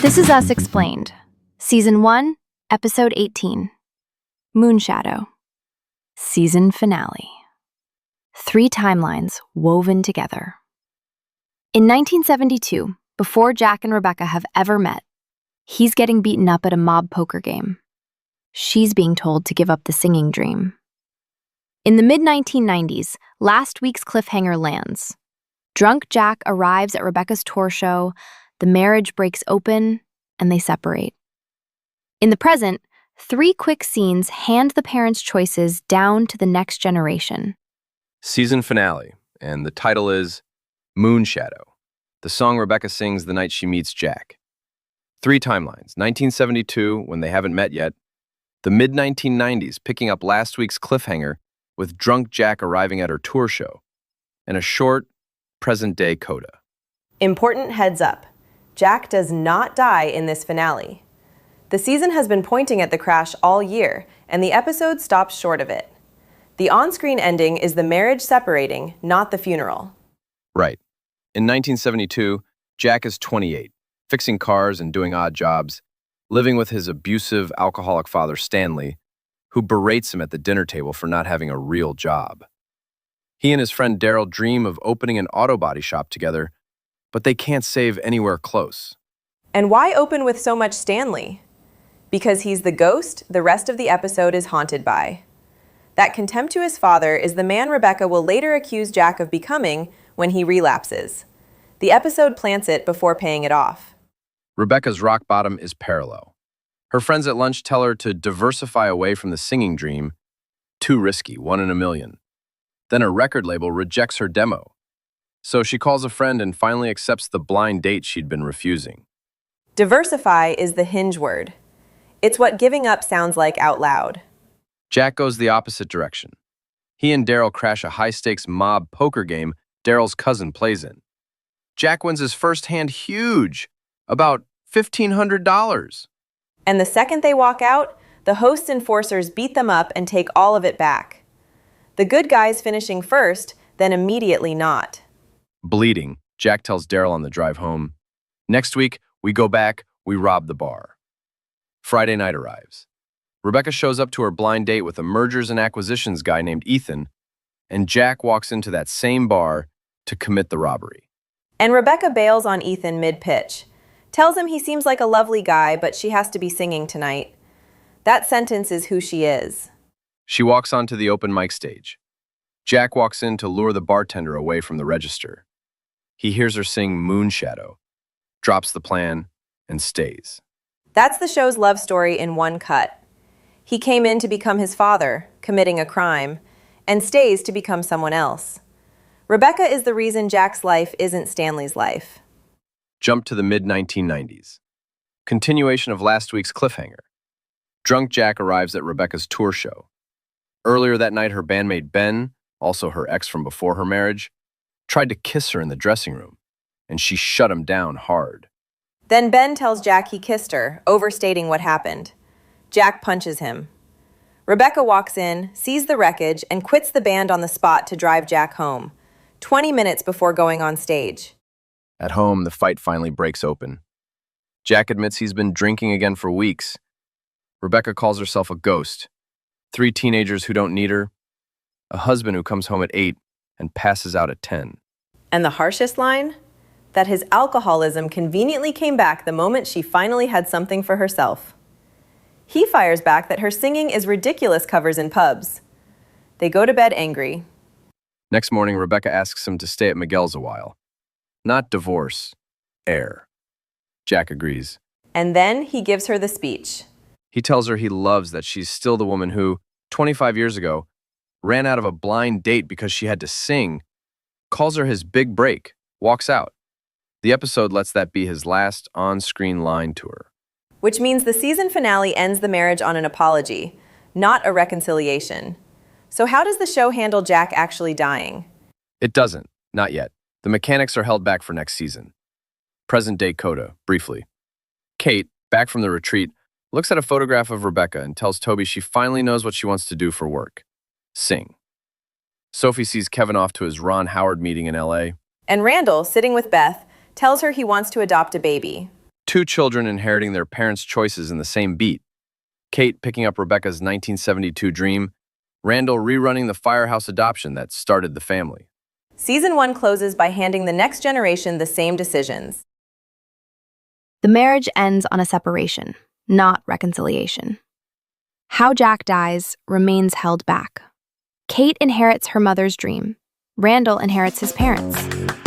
This is Us Explained, Season 1, Episode 18, Moonshadow, Season Finale. 3 timelines woven together. In 1972, before Jack and Rebecca have ever met, he's getting beaten up at a mob poker game. She's being told to give up the singing dream. In the mid-1990s, last week's cliffhanger lands. Drunk Jack arrives at Rebecca's tour show, the marriage breaks open, and they separate. In the present, 3 quick scenes hand the parents' choices down to the next generation. Season finale, and the title is Moonshadow, the song Rebecca sings the night she meets Jack. 3 timelines, 1972, when they haven't met yet, the mid-1990s, picking up last week's cliffhanger with drunk Jack arriving at her tour show, and a short, present-day coda. Important heads up. Jack does not die in this finale. The season has been pointing at the crash all year, and the episode stops short of it. The on-screen ending is the marriage separating, not the funeral. Right. In 1972, Jack is 28, fixing cars and doing odd jobs, living with his abusive, alcoholic father, Stanley, who berates him at the dinner table for not having a real job. He and his friend Darryl dream of opening an auto body shop together, but they can't save anywhere close. And why open with so much Stanley? Because he's the ghost the rest of the episode is haunted by. That contemptuous father is the man Rebecca will later accuse Jack of becoming when he relapses. The episode plants it before paying it off. Rebecca's rock bottom is parallel. Her friends at lunch tell her to diversify away from the singing dream, too risky, 1 in a million. Then a record label rejects her demo. So she calls a friend and finally accepts the blind date she'd been refusing. Diversify is the hinge word. It's what giving up sounds like out loud. Jack goes the opposite direction. He and Darryl crash a high-stakes mob poker game Darryl's cousin plays in. Jack wins his first hand huge, about $1,500. And the second they walk out, the host's enforcers beat them up and take all of it back. The good guys finishing first, then immediately not. Bleeding, Jack tells Darryl on the drive home, "Next week, we go back, we rob the bar." Friday night arrives. Rebecca shows up to her blind date with a mergers and acquisitions guy named Ethan, and Jack walks into that same bar to commit the robbery. And Rebecca bails on Ethan mid-pitch. Tells him he seems like a lovely guy, but she has to be singing tonight. That sentence is who she is. She walks onto the open mic stage. Jack walks in to lure the bartender away from the register. He hears her sing Moonshadow, drops the plan, and stays. That's the show's love story in one cut. He came in to become his father, committing a crime, and stays to become someone else. Rebecca is the reason Jack's life isn't Stanley's life. Jump to the mid-1990s. Continuation of last week's cliffhanger. Drunk Jack arrives at Rebecca's tour show. Earlier that night, her bandmate Ben, also her ex from before her marriage, tried to kiss her in the dressing room, and she shut him down hard. Then Ben tells Jack he kissed her, overstating what happened. Jack punches him. Rebecca walks in, sees the wreckage, and quits the band on the spot to drive Jack home, 20 minutes before going on stage. At home, the fight finally breaks open. Jack admits he's been drinking again for weeks. Rebecca calls herself a ghost. 3 teenagers who don't need her. A husband who comes home at 8 and passes out at 10. And the harshest line? That his alcoholism conveniently came back the moment she finally had something for herself. He fires back that her singing is ridiculous covers in pubs. They go to bed angry. Next morning, Rebecca asks him to stay at Miguel's a while. Not divorce, heir. Jack agrees. And then he gives her the speech. He tells her he loves that she's still the woman who, 25 years ago, ran out of a blind date because she had to sing, calls her his big break, walks out. The episode lets that be his last on-screen line to her. Which means the season finale ends the marriage on an apology, not a reconciliation. So how does the show handle Jack actually dying? It doesn't, not yet. The mechanics are held back for next season. Present-day coda, briefly. Kate, back from the retreat, looks at a photograph of Rebecca and tells Toby she finally knows what she wants to do for work. Sing. Sophie sees Kevin off to his Ron Howard meeting in LA. And Randall, sitting with Beth, tells her he wants to adopt a baby. Two children inheriting their parents' choices in the same beat. Kate picking up Rebecca's 1972 dream, Randall rerunning the firehouse adoption that started the family. Season 1 closes by handing the next generation the same decisions. The marriage ends on a separation, not reconciliation. How Jack dies remains held back. Kate inherits her mother's dream. Randall inherits his parents'.